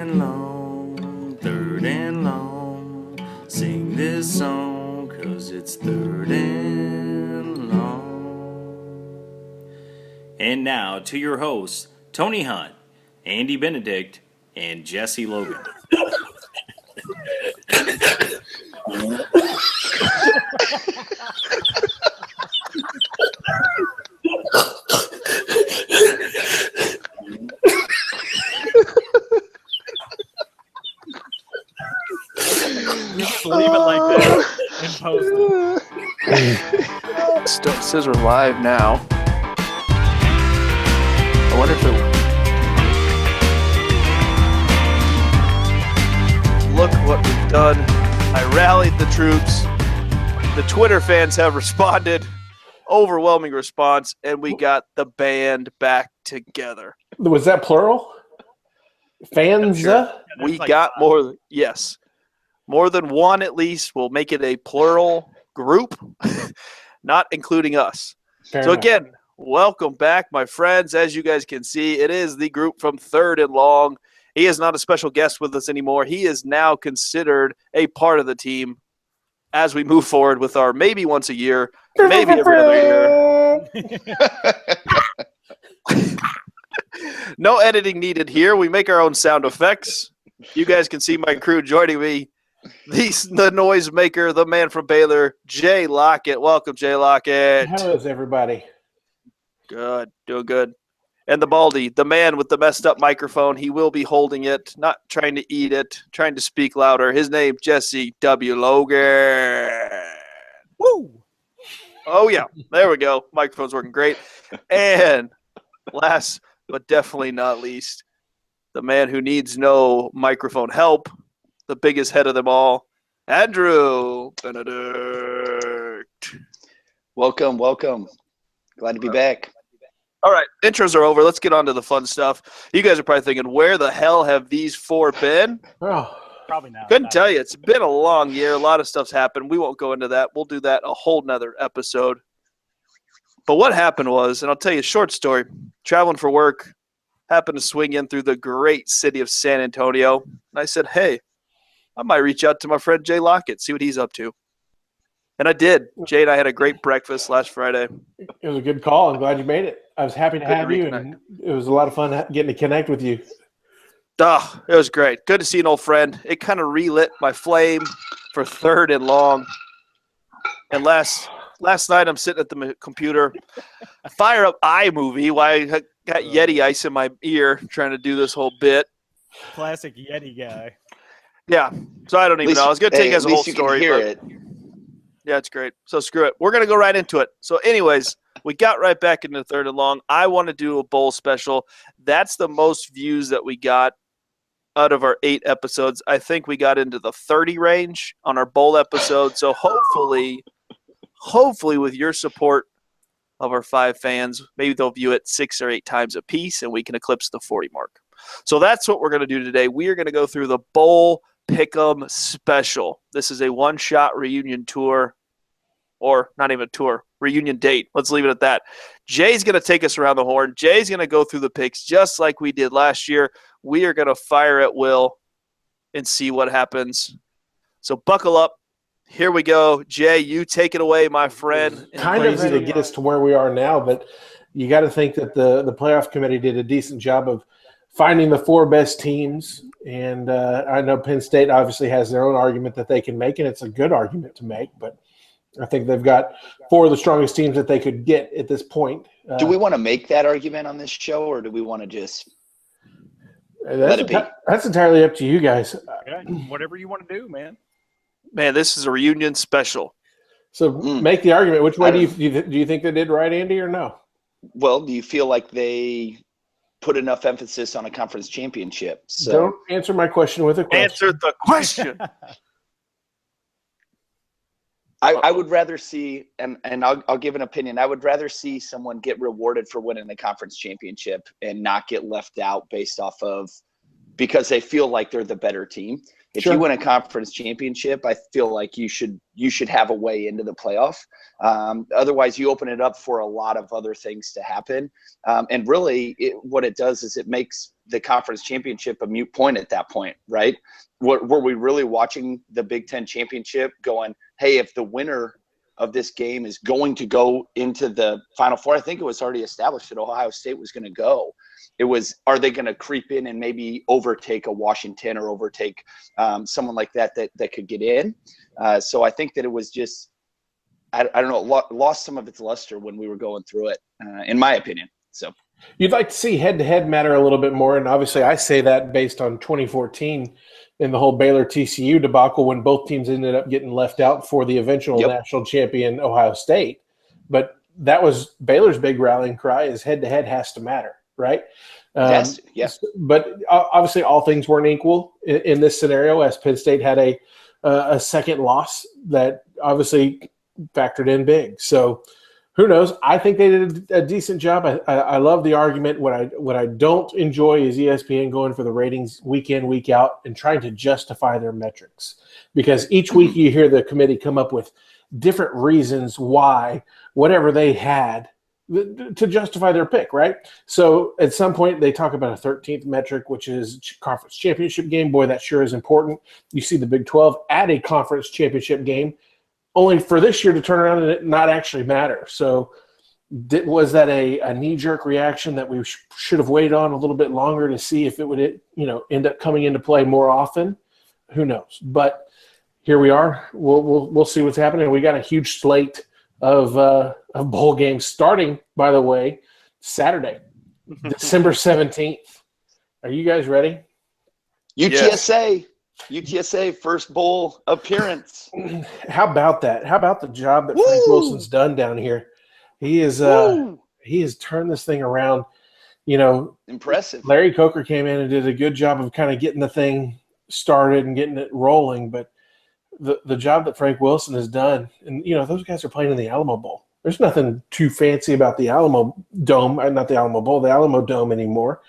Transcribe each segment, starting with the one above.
and long, third and long. Sing this song, 'cause it's third and long. And now to your hosts, Tony Hunt, Andy Benedict, and Jesse Logan. Just leave it like that and post it. It says we're live now. I wonder if it... Look what we've done. I rallied the troops. The Twitter fans have responded. Overwhelming response, and we got the band back together. Was that plural? Fans? Sure. We like got five. more, yes. More than one at least. We'll make it a plural group, not including us. Fair So enough. again, welcome back, my friends. As you guys can see, it is the group from Third and Long. He is not a special guest with us anymore. He is now considered a part of the team as we move forward with our maybe once a year, maybe every other year. No editing needed here. We make our own sound effects. You guys can see my crew joining me. The noise maker, the man from Baylor, Jay Lockett. Welcome, Jay Lockett. How is everybody? Good, doing good. And the Baldy, the man with the messed up microphone. He will be holding it, not trying to eat it, trying to speak louder. His name, Jesse W. Logan. Woo! Oh, yeah. There we go. Microphone's working great. And last but definitely not least, the man who needs no microphone help, the biggest head of them all, Andrew Benedict. Welcome. Glad to be back. All right, intros are over. Let's get on to the fun stuff. You guys are probably thinking, where the hell have these four been? Oh, Probably not. Couldn't tell you. It's been a long year. A lot of stuff's happened. We won't go into that. We'll do that a whole nother episode. But what happened was, and I'll tell you a short story, traveling for work, happened to swing in through the great city of San Antonio. And I said, hey, I might reach out to my friend Jay Lockett, see what he's up to. And I did. Jay and I had a great breakfast last Friday. it was a good call. I'm glad you made it. I was happy to Good to have you, reconnect. and it was a lot of fun getting to connect with you. It was great. Good to see an old friend. It kind of relit my flame for Third and Long. And last night I'm sitting at the computer. I fire up iMovie while I got Yeti ice in my ear trying to do this whole bit. Classic Yeti guy. Yeah. So I don't even know. I was going to take you guys a whole story. Hear But it. yeah, it's great. So screw it. We're going to go right into it. So anyways, we got right back into Third and Long. I want to do a bowl special. That's the most views that we got out of our 8 episodes. I think we got into the 30 range on our bowl episode. So hopefully with your support of our 5 fans, maybe they'll view it 6 or 8 times a piece and we can eclipse the 40 mark. So that's what we're going to do today. We are going to go through the Bowl Pick'em Special. This is a one-shot reunion tour, or not even a tour, reunion date. Let's leave it at that. Jay's going to take us around the horn. Jay's going to go through the picks just like we did last year. We are going to fire at will and see what happens. So buckle up. Here we go. Jay, you take it away, my friend. Kind of easy to get us to where we are now, but you got to think that the playoff committee did a decent job of finding the 4 best teams. And I know Penn State obviously has their own argument that they can make, and it's a good argument to make. But I think they've got 4 of the strongest teams that they could get at this point. Do we want to make that argument on this show, or do we want to just let it be? That's entirely up to you guys. Yeah, whatever you want to do, man. Man, this is a reunion special. So make the argument. Which way do you think they did right, Andy, or no? Well, do you feel like they put enough emphasis on a conference championship? So Don't answer my question with a question. Answer the question. I would rather see, and I'll give an opinion. I would rather see someone get rewarded for winning the conference championship and not get left out based off of because they feel like they're the better team. If Sure. you win a conference championship, I feel like you should have a way into the playoff. Otherwise, you open it up for a lot of other things to happen. And really, what it does is it makes the conference championship a moot point at that point, right? Were we really watching the Big Ten championship going, hey, if the winner of this game is going to go into the Final Four? I think it was already established that Ohio State was going to go. It was, are they going to creep in and maybe overtake a Washington or overtake someone like that could get in? So I think that it was just, I don't know, lost some of its luster when we were going through it, in my opinion. So You'd like to see head-to-head matter a little bit more, and obviously I say that based on 2014 in the whole Baylor-TCU debacle when both teams ended up getting left out for the eventual national champion Ohio State. But that was Baylor's big rallying cry is head-to-head has to matter, right? yes. But obviously all things weren't equal in this scenario as Penn State had a second loss that obviously factored in big. So who knows? I think they did a decent job. I love the argument. What I don't enjoy is ESPN going for the ratings week in, week out and trying to justify their metrics. Because each week you hear the committee come up with different reasons why whatever they had to justify their pick, right? So at some point they talk about a 13th metric, which is conference championship game. Boy, that sure is important. You see the Big 12 add a conference championship game, only for this year to turn around and it not actually matter. So was that a knee-jerk reaction that we should have waited on a little bit longer to see if it would end up coming into play more often? Who knows? But here we are. We'll see what's happening. We got a huge slate of bowl games starting, by the way, Saturday, December 17th. Are you guys ready? UTSA first bowl appearance. How about that? How about the job that Frank Wilson's done down here? He has turned this thing around. Impressive. Larry Coker came in and did a good job of kind of getting the thing started and getting it rolling, but the job that Frank Wilson has done, and those guys are playing in the Alamo Bowl. There's nothing too fancy about the Alamo Dome, not the Alamo Bowl, the Alamo Dome anymore,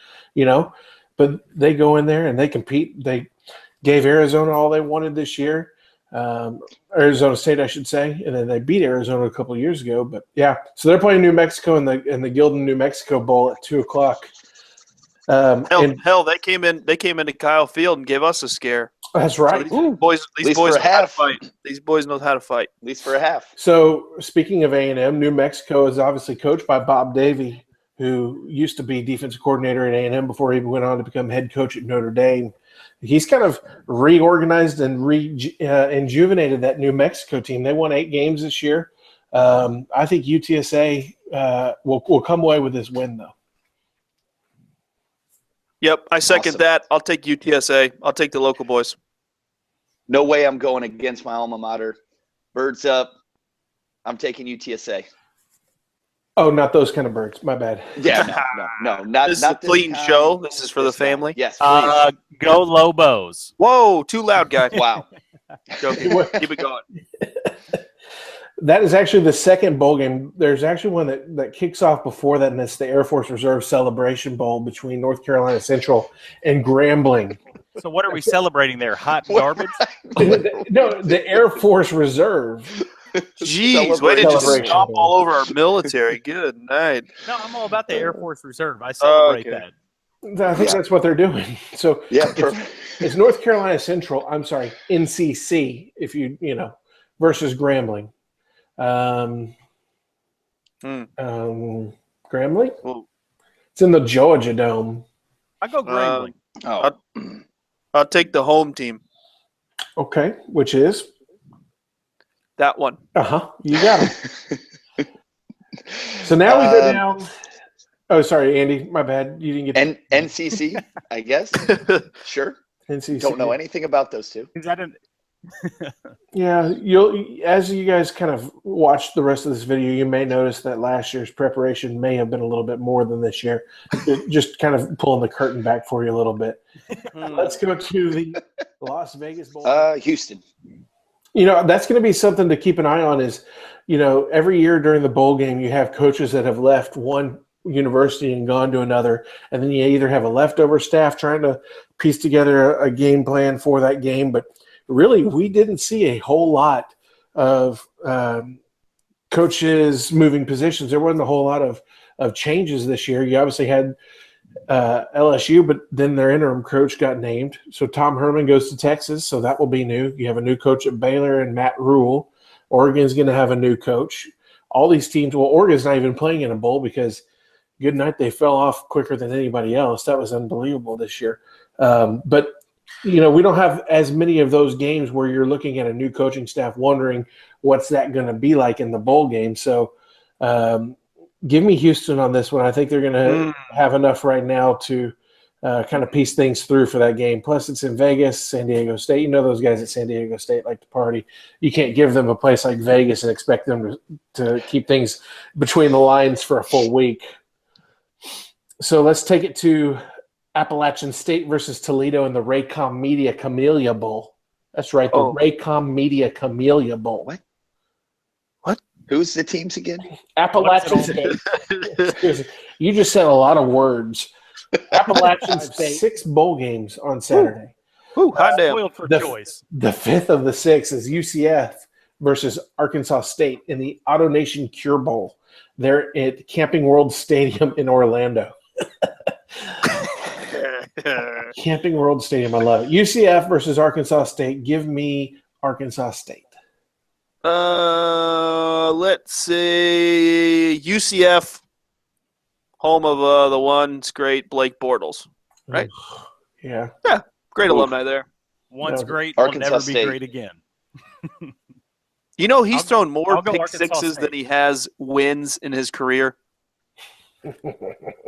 but they go in there and they compete. They gave Arizona all they wanted this year, Arizona State, I should say, and then they beat Arizona a couple of years ago. But yeah, so they're playing New Mexico in the Gildan New Mexico Bowl at 2:00. Hell, they came into Kyle Field and gave us a scare. That's right. So these boys know how to fight. These boys know how to fight. At least for a half. So speaking of A&M, New Mexico is obviously coached by Bob Davie, who used to be defensive coordinator at A&M before he went on to become head coach at Notre Dame. He's kind of reorganized and rejuvenated that New Mexico team. They won 8 games this year. I think UTSA will come away with this win, though. Yep, I second that. I'll take UTSA. I'll take the local boys. No way I'm going against my alma mater. Birds up. I'm taking UTSA. Oh, not those kind of birds. My bad. Yeah, no. Not This is not a clean kind, show. This is for the this kind. family. Yes, please. Go Lobos. Whoa, too loud, guy. Wow. Joking. Keep it going. That is actually the second bowl game. There's actually one that kicks off before that, and it's the Air Force Reserve Celebration Bowl between North Carolina Central and Grambling. So what are we celebrating there? Hot garbage? No, the Air Force Reserve. Jeez, way to just Celebration. stomp all over our military. Good night. No, I'm all about the Air Force Reserve. I celebrate Okay. that. I think that's what they're doing. So Yeah, perfect. it's North Carolina Central. I'm sorry, NCC. If versus Grambling. Grambling. Well, It's in the Georgia Dome. I go Grambling. I'll take the home team. Okay, which is That one. You got it. So now we go down. Oh, sorry, Andy. My bad. You didn't get NCC, I guess. Sure. NCC. Don't know anything about those two. Is that an Yeah, as you guys kind of watch the rest of this video, you may notice that last year's preparation may have been a little bit more than this year. Just kind of pulling the curtain back for you a little bit. Let's go to the Las Vegas Bowl. Houston. That's going to be something to keep an eye on is, every year during the bowl game, you have coaches that have left one university and gone to another, and then you either have a leftover staff trying to piece together a game plan for that game. But really, we didn't see a whole lot of coaches moving positions. There wasn't a whole lot of changes this year. You obviously had LSU, but then their interim coach got named. So Tom Herman goes to Texas, so that will be new. You have a new coach at Baylor and Matt Rule. Oregon's going to have a new coach. All these teams, well, Oregon's not even playing in a bowl because good night, they fell off quicker than anybody else. That was unbelievable this year. But, we don't have as many of those games where you're looking at a new coaching staff wondering what's that going to be like in the bowl game. So give me Houston on this one. I think they're going to have enough right now to kind of piece things through for that game. Plus, it's in Vegas, San Diego State. You know those guys at San Diego State like to party. You can't give them a place like Vegas and expect them to keep things between the lines for a full week. So let's take it to Appalachian State versus Toledo in the Raycom Media Camellia Bowl. That's right, the Raycom Media Camellia Bowl. What? Who's the teams again? Appalachian State. You just said a lot of words. Appalachian State. 6 bowl games on Saturday. Ooh, hot damn. Spoiled for choice. The 5th of the 6 is UCF versus Arkansas State in the Auto Nation Cure Bowl. They're at Camping World Stadium in Orlando. Camping World Stadium, I love it. UCF versus Arkansas State. Give me Arkansas State. Let's say UCF, home of the once great Blake Bortles, right? Yeah. Yeah, great alumni there. Once great, Arkansas will never State. be great again. He's thrown more I'll go pick Arkansas sixes State. than he has wins in his career.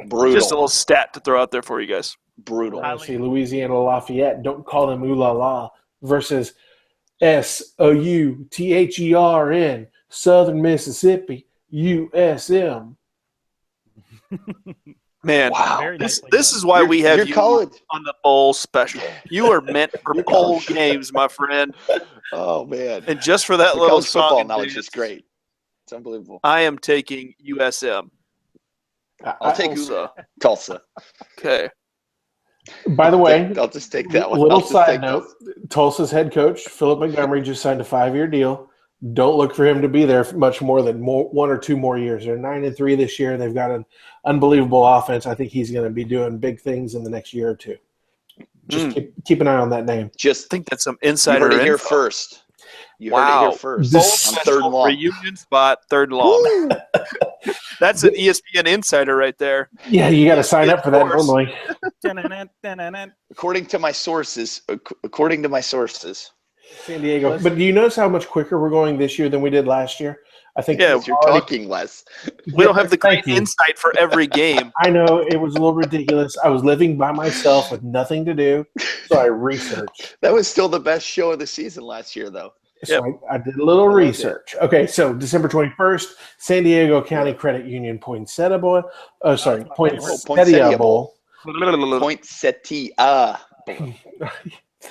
Brutal. Just a little stat to throw out there for you guys. Brutal. I see Louisiana Lafayette. Don't call them ooh la la versus SOUTHERN, Southern Mississippi, USM. Man, Wow. Very this nicely this done. is why we have Your you college. on the bowl special. You are meant for Your bowl college. games, my friend. Oh man. And just for that The little college song football and knowledge dance, is great. It's unbelievable. I am taking USM. I'll take Tulsa. Tulsa. Okay. By the way, I'll just take that one. little I'll just side take note, Tulsa's head coach, Philip Montgomery, just signed a 5-year deal. Don't look for him to be there for much more than 1 or 2 more years. They're 9-3 this year. They've got an unbelievable offense. I think he's going to be doing big things in the next year or 2. Just keep an eye on that name. I Just think that's some you insider heard it here info. first. You heard Wow. it here first. This- On Special third and long. reunion spot, third and long. That's an ESPN insider right there. Yeah, you got to sign up for that Of course. normally. According to my sources. San Diego. But do you notice how much quicker we're going this year than we did last year? I think Yeah, You're talking less. We don't have the great Thank you. insight for every game. I know it was a little ridiculous. I was living by myself with nothing to do, so I researched. That was still the best show of the season last year, though. So I did a little research. Okay, so December 21st, San Diego County Credit Union Poinsettia Bowl. Poinsettia Bowl. Poinsettia.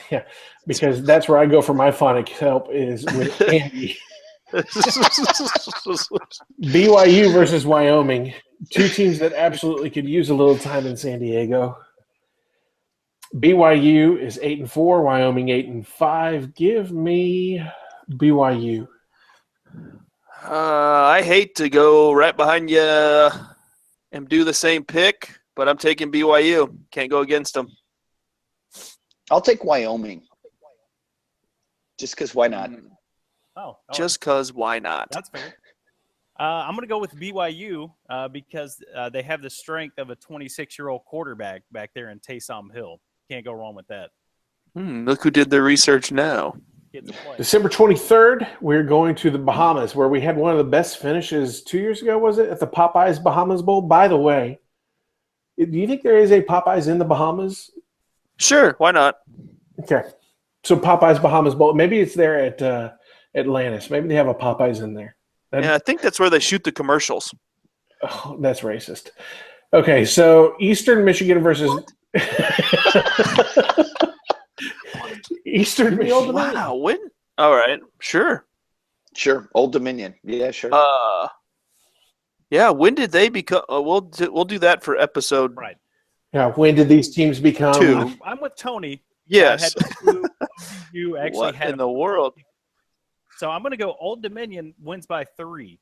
Yeah, because that's where I go for my phonic help is with Andy. BYU versus Wyoming. 2 teams that absolutely could use a little time in San Diego. BYU is 8-4, Wyoming 8-5. Give me BYU. I hate to go right behind you and do the same pick, but I'm taking BYU. Can't go against them. I'll take Wyoming. Just because why not? Just because why not? That's fair. I'm going to go with BYU because they have the strength of a 26-year-old quarterback back there in Taysom Hill. Can't go wrong with that. Look who did their research now. Kid to play. December 23rd, we're going to the Bahamas, where we had one of the best finishes 2 years ago, was it? At the Popeyes Bahamas Bowl. By the way, do you think there is a Popeyes in the Bahamas? Sure, why not? Okay. So Popeyes Bahamas Bowl. Maybe it's there at Atlantis. Maybe they have a Popeyes in there. Yeah, I think that's where they shoot the commercials. Oh, that's racist. Okay, so Eastern Michigan versus Eastern Michigan. Wow, when? All right, sure. Sure. Old Dominion. Yeah, sure. Yeah, when did they become? We'll do that for episode. Right. Yeah, when did these teams become? Two. I'm with Tony. Yes. I had two. You actually What had in the world? So I'm going to go Old Dominion wins by 3.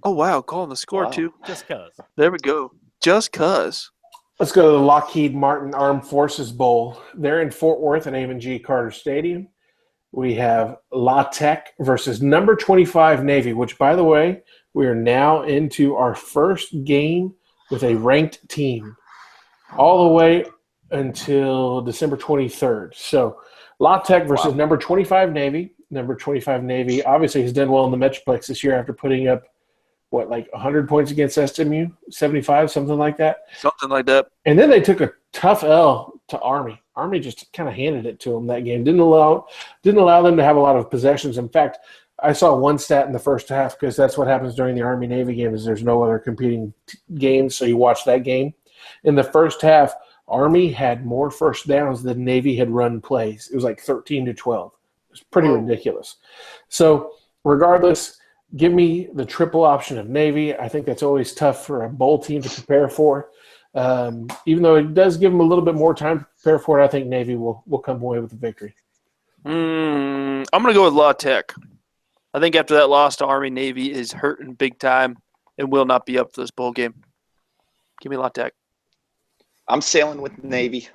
Oh, wow. Calling the score, Wow. too. Just cause. There we go. Just cuz. Let's go to the Lockheed Martin Armed Forces Bowl. They're in Fort Worth at Amon G. Carter Stadium. We have La Tech versus number 25 Navy, which, by the way, we are now into our first game with a ranked team all the way until December 23rd. So La Tech versus number 25 Navy. Number 25 Navy obviously has done well in the Metroplex this year after putting up, 100 points against SMU? 75, something like that? Something like that. And then they took a tough L to Army. Army just kind of handed it to them that game. Didn't allow them to have a lot of possessions. In fact, I saw one stat in the first half because that's what happens during the Army-Navy game is there's no other competing games, so you watch that game. In the first half, Army had more first downs than Navy had run plays. It was like 13-12. It was pretty ridiculous. So regardless, give me the triple option of Navy. I think that's always tough for a bowl team to prepare for. Even though it does give them a little bit more time to prepare for it, I think Navy will come away with the victory. I'm going to go with La Tech. I think after that loss to Army, Navy is hurting big time and will not be up for this bowl game. Give me La Tech. I'm sailing with Navy.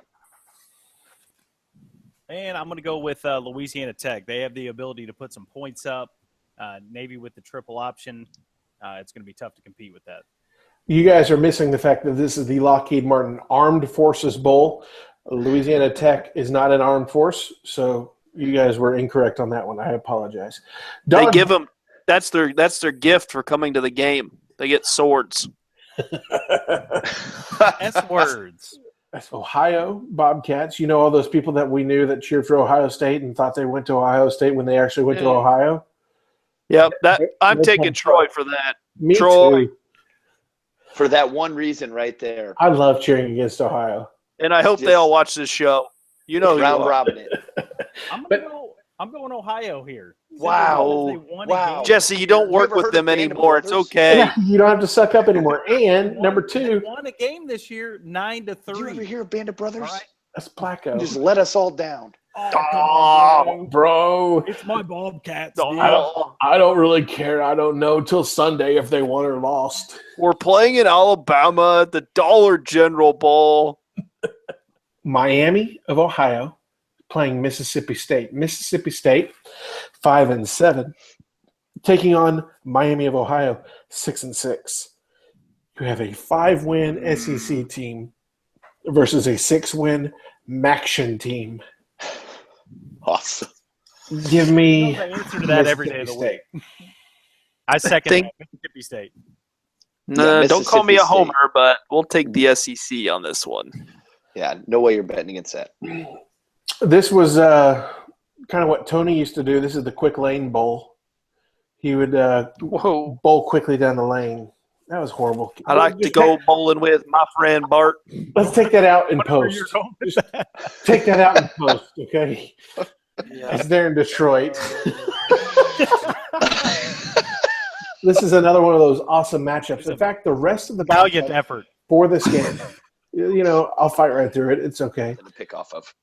And I'm going to go with Louisiana Tech. They have the ability to put some points up. Navy with the triple option. It's going to be tough to compete with that. You guys are missing the fact that this is the Lockheed Martin Armed Forces Bowl. Louisiana Tech is not an armed force, so you guys were incorrect on that one. I apologize. They give them that's their gift for coming to the game. They get swords. S words. That's Ohio Bobcats. You know all those people that we knew that cheered for Ohio State and thought they went to Ohio State when they actually went to Ohio? Yep, I'm taking Troy for that. Me Troy. too. For that one reason right there. I love cheering against Ohio. And I hope they all watch this show. You know who Round you are. robin it. I'm going Ohio here. Wow. Wow. Jesse, you don't work ever with heard them of Band of anymore. It's Brothers? okay. Yeah, you don't have to suck up anymore. And number They 2, won a game this year, 9-3. Did you ever hear of Band of Brothers? All right. that's Placco. Just let us all down. Oh, bro. It's my Bobcats. I don't really care. I don't know till Sunday if they won or lost. We're playing in Alabama at the Dollar General Bowl. Miami of Ohio playing Mississippi State. Mississippi State, 5-7, taking on Miami of Ohio, 6-6. You have a 5-win SEC team versus a 6-win MACtion team. Awesome. Give me The answer to that every day of the week. I second Mississippi State. No, don't call me a Mississippi State. homer, but we'll take the SEC on this one. Yeah, no way you're betting against that. This was kind of what Tony used to do. This is the quick lane bowl. He would bowl quickly down the lane. That was horrible. I like to go bowling with my friend Bart. Let's take that out in Whatever you're post. going with Just take that out in post, okay? It's there in Detroit. This is another one of those awesome matchups. In fact, the rest of the Valiant matchup effort. for this game, I'll fight right through it. It's okay. To pick off of.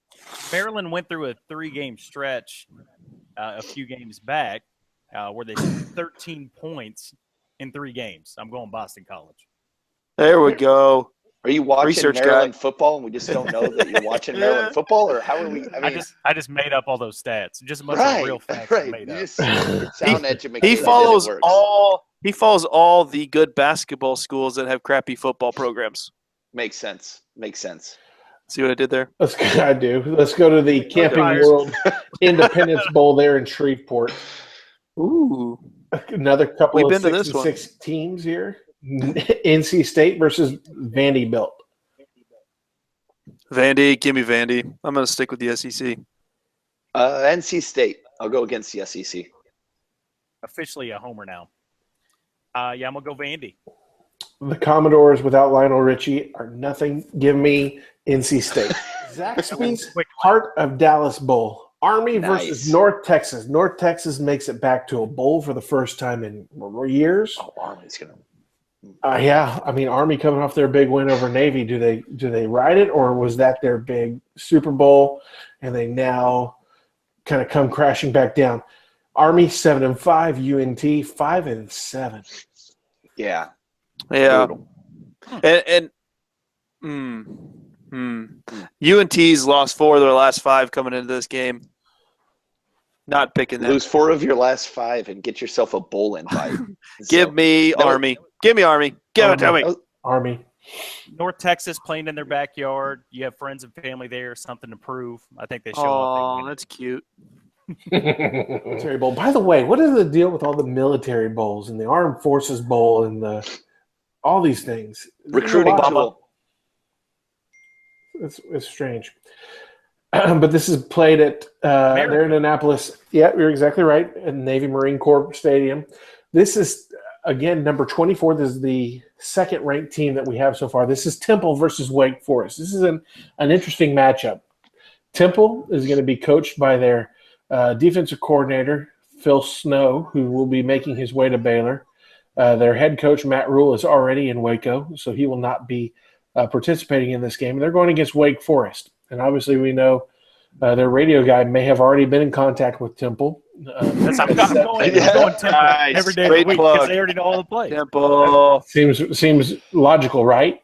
Maryland went through a 3-game stretch a few games back where they scored 13 points in 3 games. I'm going Boston College. There we go. Are you watching Research Maryland guy. football and we just don't know that you're watching Maryland football? Or how are we? I just made up all those stats. Just a bunch right, of real facts I right. made You up. just sound educated. He follows all the good basketball schools that have crappy football programs. Makes sense. See what I did there? I do. Let's go to the Camping World Independence Bowl there in Shreveport. Ooh. Another couple We've of been to this 6 teams here. NC State versus Vanderbilt. Vandy, give me Vandy. I'm going to stick with the SEC. NC State. I'll go against the SEC. Officially a homer now. I'm going to go Vandy. The Commodores without Lionel Richie are nothing. Give me NC State. Zaxby's Heart of Dallas Bowl. Army versus North Texas. North Texas makes it back to a bowl for the first time in years. Oh, Army's going to Yeah, I mean, Army coming off their big win over Navy. Do they ride it, or was that their big Super Bowl, and they now kind of come crashing back down? Army 7-5, UNT 5-7. Yeah. Yeah. Brutal. UNT's lost 4 of their last 5 coming into this game. Not picking them. Lose 4 of your last 5 and get yourself a bowl invite. Give me Army. Give me Army. Give it to me. Army. North Texas playing in their backyard. You have friends and family there, something to prove. I think they show up. Oh, that's cute. Military bowl. By the way, what is the deal with all the military bowls and the Armed Forces Bowl and all these things? Recruiting tool. It's strange. But this is played at there in Annapolis. Yeah, you're exactly right. At Navy Marine Corps Stadium. This is, again, number 24. This is the second-ranked team that we have so far. This is Temple versus Wake Forest. This is an interesting matchup. Temple is going to be coached by their defensive coordinator, Phil Snow, who will be making his way to Baylor. Their head coach, Matt Rule, is already in Waco, so he will not be participating in this game. They're going against Wake Forest. And obviously we know their radio guy may have already been in contact with Temple. I'm going Temple every day of the week because they already know all the plays. Temple. Seems logical, right?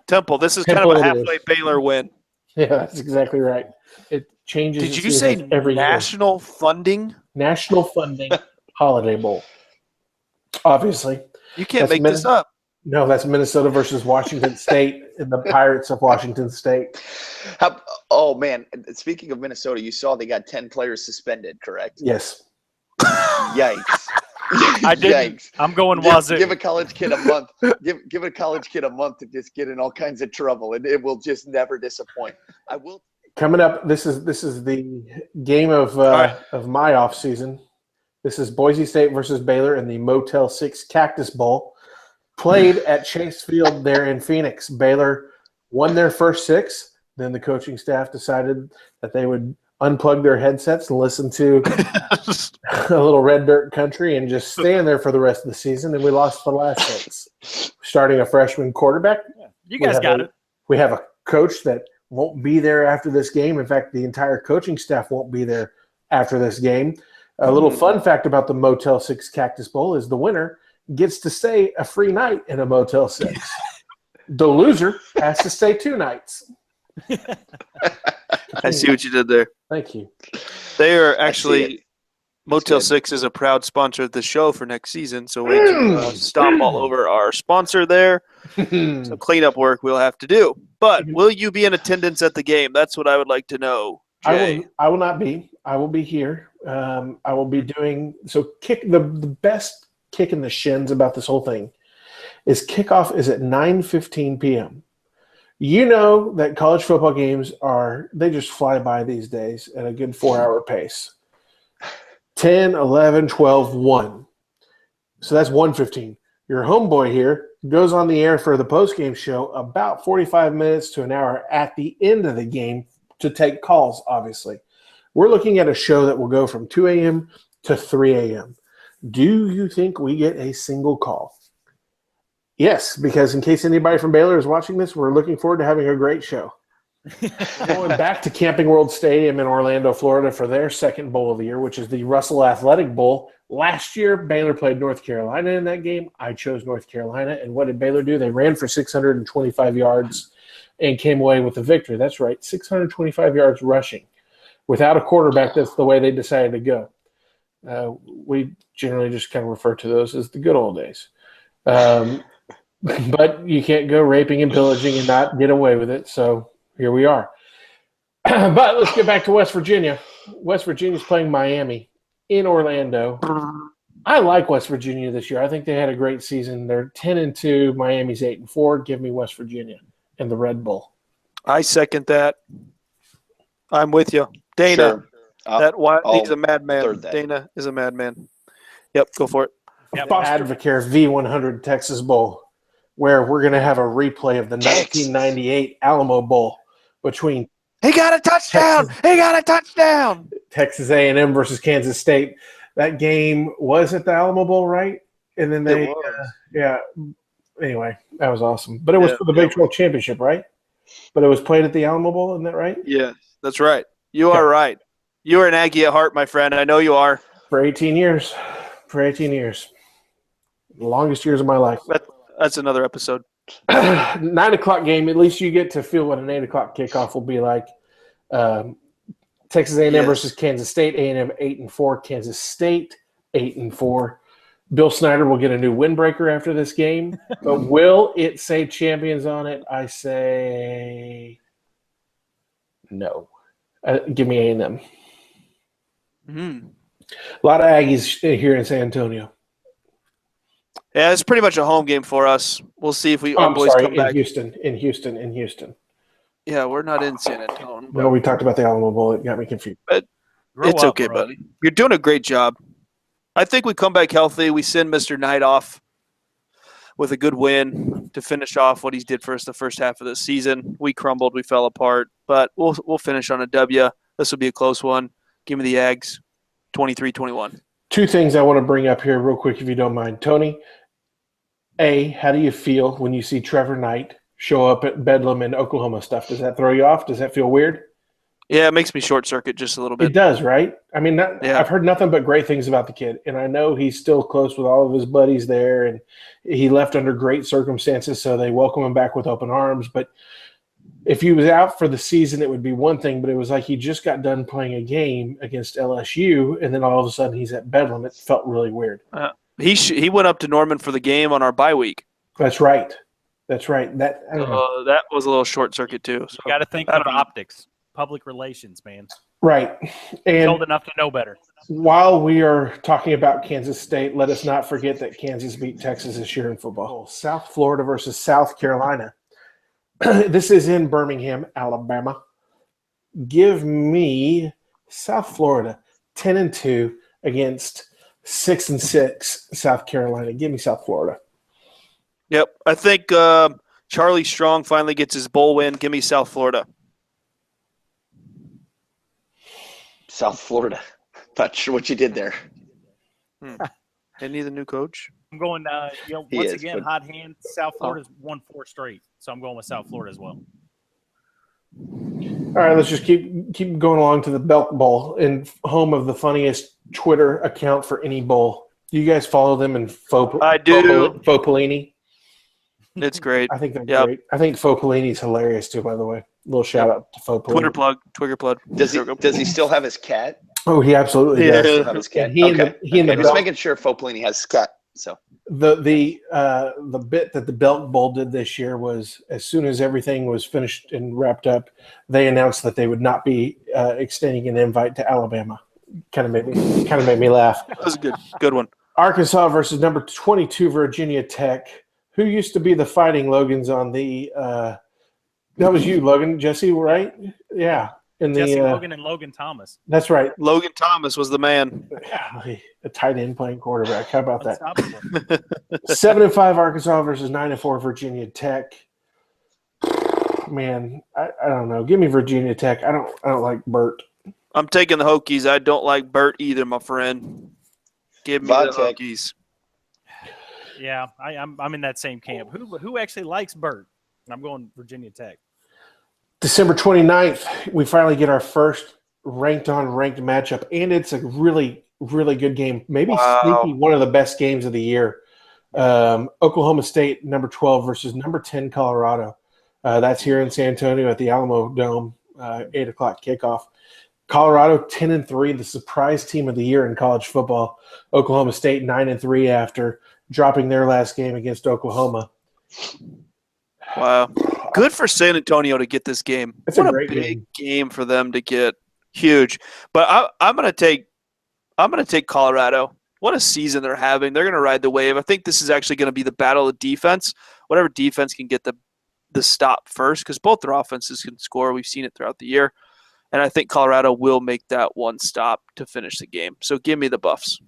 Temple. This is Temple kind of a halfway Baylor win. Yeah, that's exactly right. It changes. Did you say every national year. funding? National Funding Holiday Bowl. Obviously. You can't make this up. No, that's Minnesota versus Washington State and the Pirates of Washington State. Oh, man. Speaking of Minnesota, you saw they got 10 players suspended, correct? Yes. Yikes. I didn't. Yikes. I'm going Wazoo. Give a college kid a month. Give a college kid a month to just get in all kinds of trouble, and it will just never disappoint. I will. Coming up, this is the game of my off season. This is Boise State versus Baylor in the Motel 6 Cactus Bowl, played at Chase Field there in Phoenix. Baylor won their first 6. Then the coaching staff decided that they would unplug their headsets and listen to a little Red Dirt Country and just stand there for the rest of the season. And we lost the last 6. Starting a freshman quarterback. You guys got it. We have a coach that won't be there after this game. In fact, the entire coaching staff won't be there after this game. A little fun fact about the Motel 6 Cactus Bowl is the winner gets to stay a free night in a Motel 6. The loser has to stay 2 nights. I see what you did there. Thank you. They are actually Motel 6 is a proud sponsor of the show for next season, so we have to stomp all over our sponsor there. So cleanup work we'll have to do. But will you be in attendance at the game? That's what I would like to know. Jay. I will not be. I will be here. I will be doing the best kick in the shins about this whole thing is kickoff is at 9:15 p.m. You know that college football games they just fly by these days at a good 4-hour pace. 10, 11, 12, 1. So that's 1:15. Your homeboy here goes on the air for the postgame show about 45 minutes to an hour at the end of the game to take calls, obviously. We're looking at a show that will go from 2 a.m. to 3 a.m. Do you think we get a single call? Yes, because in case anybody from Baylor is watching this, we're looking forward to having a great show. Going back to Camping World Stadium in Orlando, Florida for their second bowl of the year, which is the Russell Athletic Bowl. Last year, Baylor played North Carolina in that game. I chose North Carolina. And what did Baylor do? They ran for 625 yards and came away with the victory. That's right, 625 yards rushing. Without a quarterback, that's the way they decided to go. We generally just kind of refer to those as the good old days. But you can't go raping and pillaging and not get away with it. So here we are. But let's get back to West Virginia. West Virginia's playing Miami in Orlando. I like West Virginia this year. I think they had a great season. They're 10-2. Miami's 8-4. Give me West Virginia and the Red Bull. I second that. I'm with you. Dana. Sure. He's a madman. Dana is a madman. Yep, go for it. Advocare V100 Texas Bowl, where we're going to have a replay of the 1998 Alamo Bowl between He got a touchdown! He got a touchdown! Texas A&M versus Kansas State. That game was at the Alamo Bowl, right? And then anyway, that was awesome. But it was for the Big 12 championship, right? But it was played at the Alamo Bowl, isn't that right? Yeah, that's right. You are right. You are an Aggie at heart, my friend. I know you are. For 18 years. For 18 years. The longest years of my life. That's another episode. 9 o'clock game. At least you get to feel what an 8 o'clock kickoff will be like. Texas A&M versus Kansas State. A&M 8-4. Kansas State 8-4. Bill Snyder will get a new windbreaker after this game. But will it say champions on it? I say no. Give me A&M. Mm-hmm. A lot of Aggies here in San Antonio. Yeah, it's pretty much a home game for us. We'll see if our boys come back. In Houston. Yeah, we're not in San Antonio. No, we talked about the Alamo Bowl. It got me confused. But it's okay, buddy. You're doing a great job. I think we come back healthy. We send Mr. Knight off with a good win to finish off what he did for us the first half of the season. We crumbled. We fell apart. But we'll finish on a W. This will be a close one. Give me the Aggs, 23-21. Two things I want to bring up here real quick, if you don't mind. Tony, A, how do you feel when you see Trevor Knight show up at Bedlam and Oklahoma stuff? Does that throw you off? Does that feel weird? Yeah, it makes me short circuit just a little bit. It does, right? I mean, I've heard nothing but great things about the kid, and I know he's still close with all of his buddies there, and he left under great circumstances, so they welcome him back with open arms. But if he was out for the season, it would be one thing, but it was like he just got done playing a game against LSU, and then all of a sudden he's at Bedlam. It felt really weird. He went up to Norman for the game on our bye week. That's right. That was a little short circuit too. So you got to think of optics. Public relations, man. Right. And old enough to know better. While we are talking about Kansas State, let us not forget that Kansas beat Texas this year in football. South Florida versus South Carolina. This is in Birmingham, Alabama. Give me South Florida 10-2 against 6-6 South Carolina. Give me South Florida. Yep. I think Charlie Strong finally gets his bowl win. Give me South Florida. South Florida. Not sure what you did there. Isn't he the new coach? I'm going, once again, hot hand. South Florida's won 4 straight, so I'm going with South Florida as well. All right, let's just keep going along to the Belk Bowl, and home of the funniest Twitter account for any bowl. Do you guys follow them in I do. Faux Pelini? It's great. I think they're great. I think Faux Pelini's hilarious too, by the way. A little shout out to Faux Pelini. Twitter plug. Does he still have his cat? Oh, he absolutely does. Still have his cat. Just making sure Faux Pelini has his cat. So the bit that the Belk Bowl did this year was, as soon as everything was finished and wrapped up, they announced that they would not be extending an invite to Alabama. Kind of made me laugh. That was a good one. Arkansas versus number 22 Virginia Tech. Who used to be the Fighting Logans on the that was you, Logan, Jesse, right? Yeah. Jesse Logan and Logan Thomas. That's right. Logan Thomas was the man. Yeah, a tight end playing quarterback. How about that? 7-5 Arkansas versus 9-4 Virginia Tech. Man, I don't know. Give me Virginia Tech. I don't like Burt. I'm taking the Hokies. I don't like Burt either, my friend. Give me the Hokies. Yeah, I'm in that same camp. Who actually likes Burt? I'm going Virginia Tech. December 29th, we finally get our first ranked-on-ranked matchup, and it's a really, really good game. Maybe sneaky one of the best games of the year. Oklahoma State, number 12 versus number 10 Colorado. That's here in San Antonio at the Alamo Dome, 8 o'clock kickoff. Colorado 10-3, the surprise team of the year in college football. Oklahoma State 9-3 after dropping their last game against Oklahoma. Wow. Good for San Antonio to get this game. It's what a great big game for them to get. Huge. But I'm going to take Colorado. What a season they're having. They're going to ride the wave. I think this is actually going to be the battle of defense. Whatever defense can get the stop first, because both their offenses can score. We've seen it throughout the year. And I think Colorado will make that one stop to finish the game. So give me the Buffs.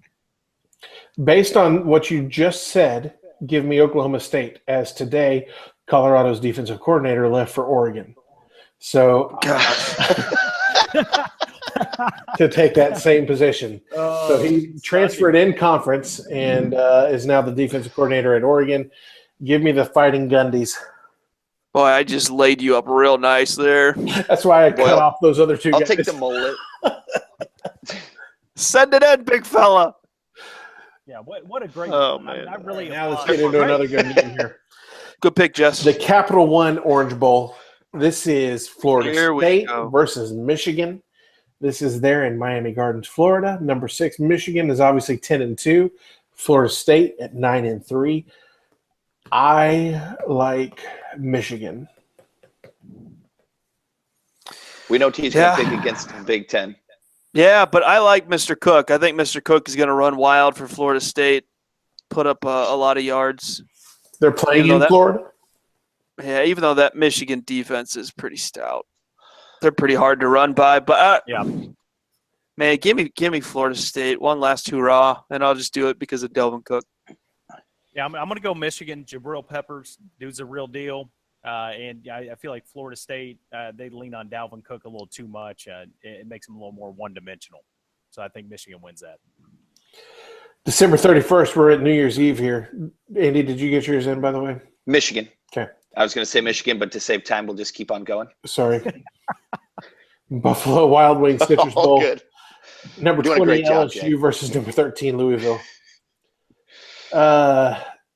Based on what you just said, give me Oklahoma State, as today Colorado's defensive coordinator left for Oregon. So to take that same position. So he transferred in conference and is now the defensive coordinator at Oregon. Give me the Fighting Gundies. Boy, I just laid you up real nice there. That's why I cut Well, off those other two I'll guys. take the mullet. Send it in, big fella. Yeah, what a great. Oh, I mean, man. I really Now let's applaud- get into Great. another good game here. Good pick, Jess. The Capital One Orange Bowl. This is Florida Here we State go. versus Michigan. This is there in Miami Gardens, Florida. Number 6, Michigan is obviously 10-2. Florida State at 9-3. I like Michigan. We know T's Yeah. going to pick against the Big Ten. Yeah, but I like Mr. Cook. I think Mr. Cook is going to run wild for Florida State, put up a lot of yards. They're playing Even though in that- Florida. Yeah, even though that Michigan defense is pretty stout. They're pretty hard to run by. But, Yeah. man, give me Florida State. One last hurrah, and I'll just do it because of Delvin Cook. Yeah, I'm going to go Michigan. Jabril Peppers, dude's a real deal. And I feel like Florida State, they lean on Dalvin Cook a little too much. It makes them a little more one-dimensional. So I think Michigan wins that. December 31st, we're at New Year's Eve here. Andy, did you get yours in, by the way? Michigan. Okay. I was going to say Michigan, but to save time, we'll just keep on going. Sorry. Buffalo Wild Wings Citrus All Bowl. good. Number You're doing a 20 great job, LSU Jay. versus number 13 Louisville.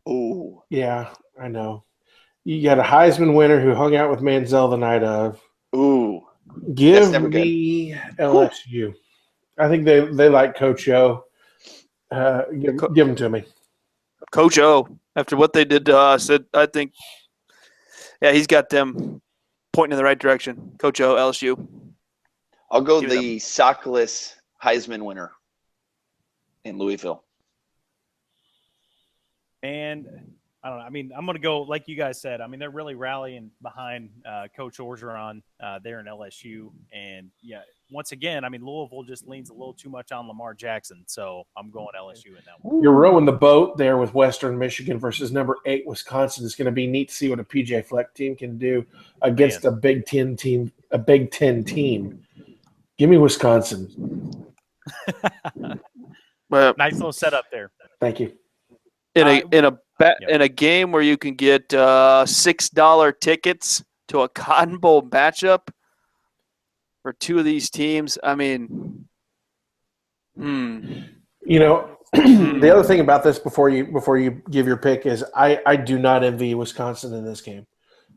Ooh. Yeah, I know. You got a Heisman winner who hung out with Manziel the night of. Ooh. Give That's never good. me LSU. I think they like Coach O. Give them to me. Coach O, after what they did to us, I think, yeah, he's got them pointing in the right direction. Coach O, LSU. I'll go Give the sockless Heisman winner in Louisville. And I don't know. I mean, I'm going to go like you guys said. I mean, they're really rallying behind Coach Orgeron there in LSU. And, yeah, once again, I mean, Louisville just leans a little too much on Lamar Jackson. So I'm going LSU in that one. You're rowing the boat there with Western Michigan versus number 8 Wisconsin. It's going to be neat to see what a PJ Fleck team can do against a Big Ten team. Give me Wisconsin. But Nice little setup there. Thank you. in a game where you can get $6 tickets to a Cotton Bowl matchup for two of these teams, I mean, You know, the other thing about this before you give your pick is I do not envy Wisconsin in this game.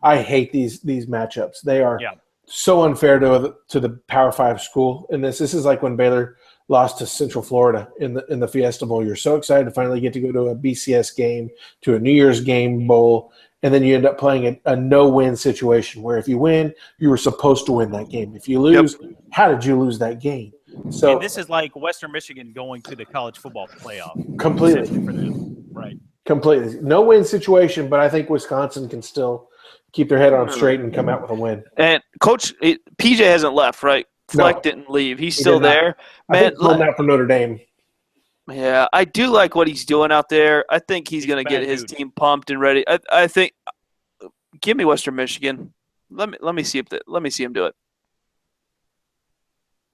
I hate these matchups. They are so unfair to the Power 5 school in this. This is like when Baylor lost to Central Florida in the Fiesta Bowl. You're so excited to finally get to go to a BCS game, to a New Year's game bowl, and then you end up playing a no-win situation where if you win, you were supposed to win that game. If you lose, how did you lose that game? So And this is like Western Michigan going to the college football playoff. completely. essentially for them. Right. Completely. No-win situation, but I think Wisconsin can still keep their head on straight and come out with a win. and PJ hasn't left, right? No. Fleck didn't leave. He's He still did not. there. I Man, think he's holding out for Notre Dame. yeah, I do like what he's doing out there. I think he's He's going a to get bad his dude. team pumped and ready. I think give me Western Michigan. Let me see him do it.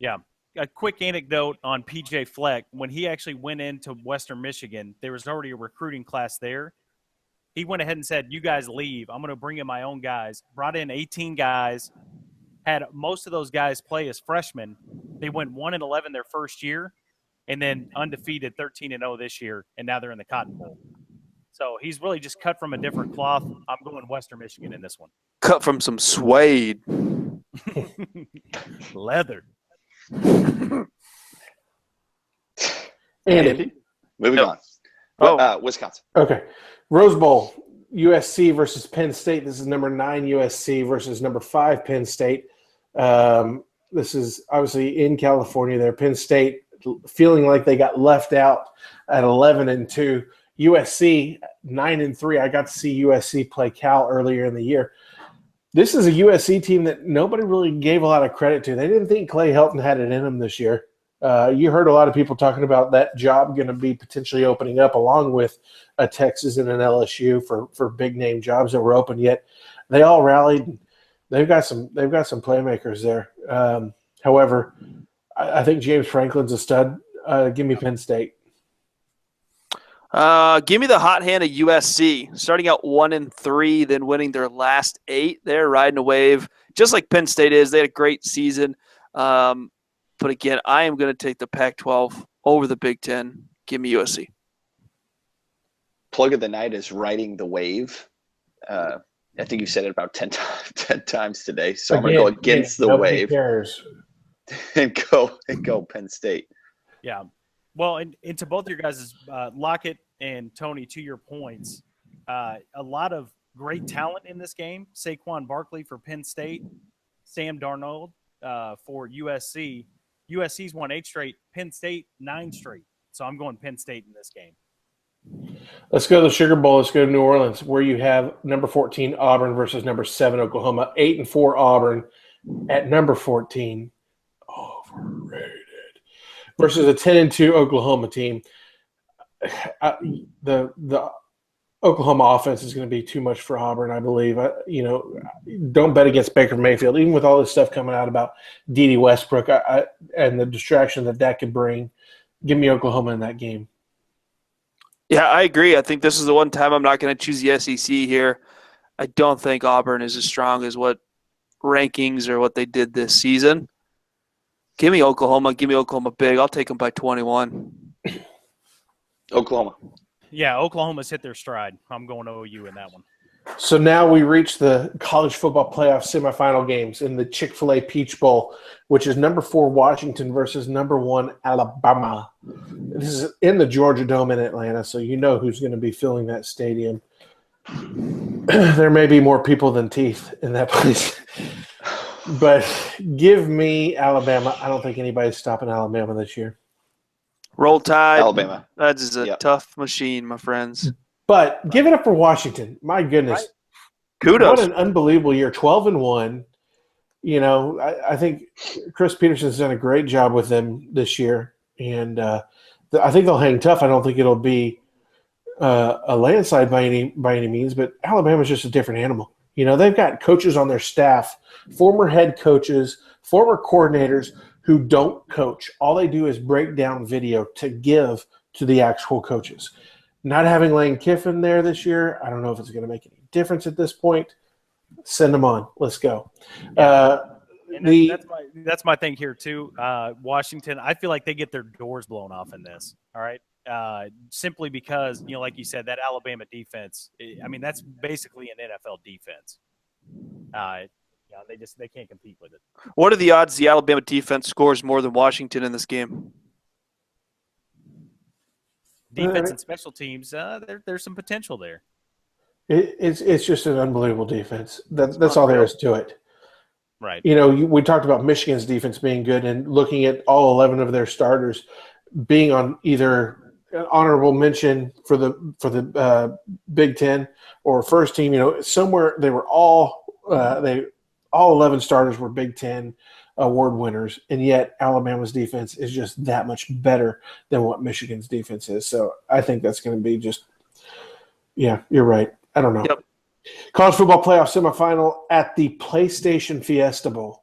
Yeah. A quick anecdote on PJ Fleck. When he actually went into Western Michigan, there was already a recruiting class there. He went ahead and said, "You guys leave. I'm going to bring in my own guys." Brought in 18 guys. Had most of those guys play as freshmen. They went 1-11 their first year, and then undefeated 13-0 this year, and now they're in the Cotton Bowl. So he's really just cut from a different cloth. I'm going Western Michigan in this one. Cut from some suede. Leather. Andy. Moving Yep. on. Oh. Wisconsin. Okay. Rose Bowl, USC versus Penn State. This is number 9 USC versus number 5 Penn State. This is obviously in California there. Penn State feeling like they got left out at 11-2. USC 9-3. I got to see USC play Cal earlier in the year. This is a USC team that nobody really gave a lot of credit to. They didn't think Clay Helton had it in him this year. You heard a lot of people talking about that job going to be potentially opening up along with a Texas and an LSU for big name jobs that were open. Yet they all rallied. They've got some playmakers there. However, I think James Franklin's a stud. Give me Penn State. Give me the hot hand of USC, starting out 1-3, then winning their last 8. They're riding a wave, just like Penn State is. They had a great season. But again, I am going to take the Pac-12 over the Big Ten. Give me USC. Plug of the night is riding the wave. I think you said it about 10 times today. So I'm going to go against the wave cares. and go Penn State. Yeah. Well, and to both your guys, Lockett and Tony, to your points, a lot of great talent in this game. Saquon Barkley for Penn State, Sam Darnold for USC. USC's won 8 straight, Penn State 9 straight. So I'm going Penn State in this game. Let's go to the Sugar Bowl. Let's go to New Orleans, where you have number 14 Auburn versus number 7 Oklahoma. 8-4 Auburn at number 14. Overrated. Versus a 10-2 Oklahoma team. The Oklahoma offense is going to be too much for Auburn, I believe. Don't bet against Baker Mayfield, even with all this stuff coming out about Dede Westbrook and the distraction that could bring. Give me Oklahoma in that game. Yeah, I agree. I think this is the one time I'm not going to choose the SEC here. I don't think Auburn is as strong as what rankings or what they did this season. Give me Oklahoma. Give me Oklahoma big. I'll take them by 21. Oklahoma. Yeah, Oklahoma's hit their stride. I'm going OU in that one. So now we reach the college football playoff semifinal games in the Chick-fil-A Peach Bowl, which is number 4 Washington versus number 1 Alabama. This is in the Georgia Dome in Atlanta, so you know who's going to be filling that stadium. There may be more people than teeth in that place. But give me Alabama. I don't think anybody's stopping Alabama this year. Roll Tide. Alabama. That is a tough machine, my friends. But give it up for Washington. My goodness. Right. Kudos. What an unbelievable year. 12-1. I think Chris Peterson's done a great job with them this year. And I think they'll hang tough. I don't think it'll be a landslide by any means, but Alabama's just a different animal. They've got coaches on their staff, former head coaches, former coordinators who don't coach. All they do is break down video to give to the actual coaches. Not having Lane Kiffin there this year, I don't know if it's going to make any difference at this point. Send them on. Let's go. That's my thing here too. Washington, I feel like they get their doors blown off in this. All right. Simply because, like you said, that Alabama defense, that's basically an NFL defense. They can't compete with it. What are the odds the Alabama defense scores more than Washington in this game? Defense and special teams, there's some potential there. It's just an unbelievable defense. That's all there is to it. Right. We talked about Michigan's defense being good and looking at all 11 of their starters being on either an honorable mention for the Big Ten or first team. Somewhere they were all 11 starters were Big Ten award winners, and yet Alabama's defense is just that much better than what Michigan's defense is. So I think that's going to be just – yeah, you're right. I don't know. Yep. College football playoff semifinal at the PlayStation Fiesta Bowl.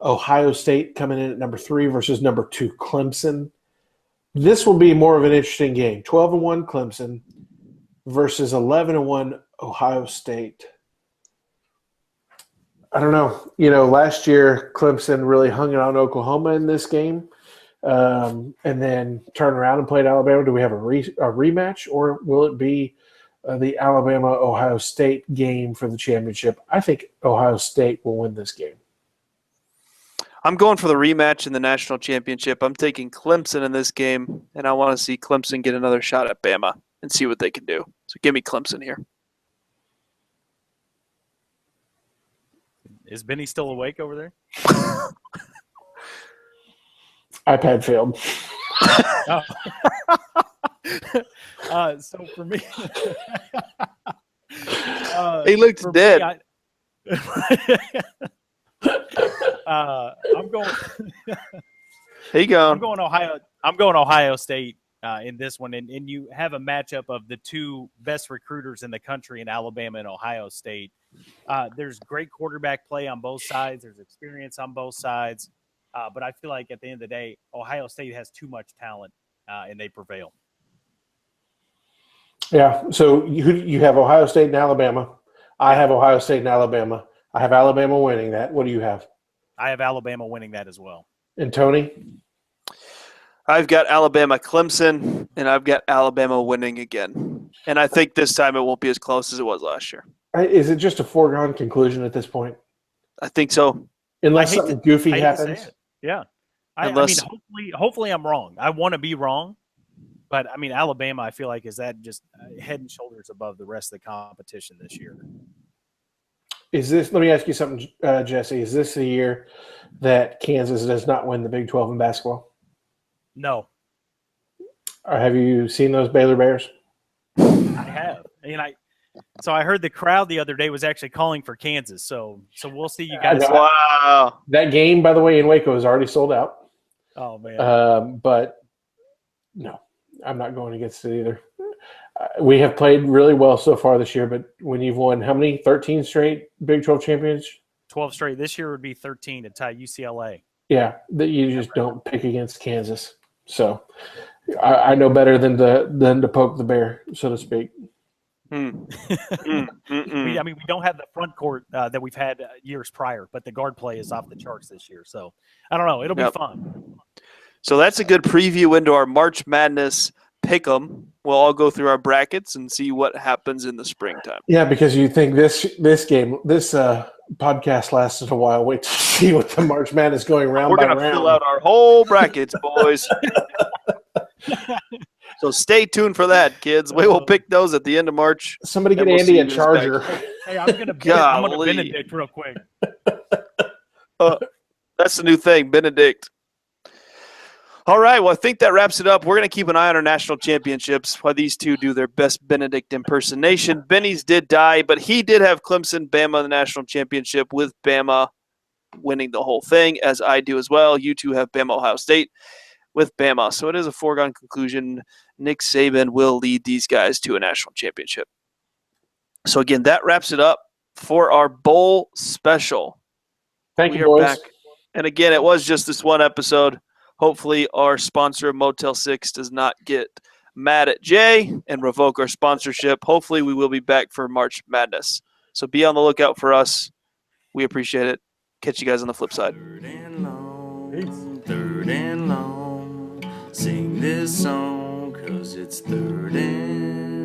Ohio State coming in at number 3 versus number 2 Clemson. This will be more of an interesting game. 12-1 Clemson versus 11-1 Ohio State. I don't know. Last year Clemson really hung it on Oklahoma in this game, and then turned around and played Alabama. Do we have a rematch, or will it be the Alabama-Ohio State game for the championship? I think Ohio State will win this game. I'm going for the rematch in the national championship. I'm taking Clemson in this game, and I want to see Clemson get another shot at Bama and see what they can do. So give me Clemson here. Is Benny still awake over there? iPad failed. So for me, he looks dead. I'm going. Hey, going. I'm going Ohio State in this one, and you have a matchup of the 2 best recruiters in the country in Alabama and Ohio State. There's great quarterback play on both sides. There's experience on both sides, but I feel like at the end of the day, Ohio State has too much talent, and they prevail. Yeah. So you have Ohio State and Alabama. I have Ohio State and Alabama. I have Alabama winning that. What do you have? I have Alabama winning that as well. And Tony? I've got Alabama Clemson, and I've got Alabama winning again. And I think this time it won't be as close as it was last year. Is it just a foregone conclusion at this point? I think so. Unless something goofy I hate to say happens. it. Yeah. I mean, Unless- hopefully I'm wrong. I want to be wrong. But, I mean, Alabama, I feel like, is that just head and shoulders above the rest of the competition this year. Is this? Let me ask you something, Jesse. Is this the year that Kansas does not win the Big 12 in basketball? No, Or have you seen those Baylor Bears? I have. And I heard the crowd the other day was actually calling for Kansas. So we'll see you guys. Wow. That game, by the way, in Waco is already sold out. Oh, man. But no, I'm not going against it either. We have played really well so far this year, but when you've won how many? 13 straight Big 12 champions? 12 straight. This year would be 13 to tie UCLA. Yeah, that you just don't pick against Kansas. So I know better than to poke the bear, so to speak. I mean, we don't have the front court that we've had years prior, but the guard play is off the charts this year. So I don't know. It'll be fun. So that's a good preview into our March Madness pick'em. We'll all go through our brackets and see what happens in the springtime. Yeah, because you think this podcast lasted a while. Wait to see what the March Madness going round We're by going to round. fill out our whole brackets, boys. So stay tuned for that, kids. We will pick those at the end of March. Somebody get And we'll Andy see a you guys charger. Hey, I'm going to Golly. Benedict real quick. That's the new thing, Benedict. All right, well, I think that wraps it up. We're going to keep an eye on our national championships while these two do their best Benedict impersonation. Benny's did die, but he did have Clemson, Bama in the national championship with Bama winning the whole thing, as I do as well. You two have Bama, Ohio State with Bama. So it is a foregone conclusion. Nick Saban will lead these guys to a national championship. So, again, that wraps it up for our bowl special. Thank We you, are boys. back. And, again, it was just this one episode. Hopefully our sponsor, Motel 6, does not get mad at Jay and revoke our sponsorship. Hopefully we will be back for March Madness. So be on the lookout for us. We appreciate it. Catch you guys on the flip side. Third and long, third and long. Sing this song, 'cause it's third and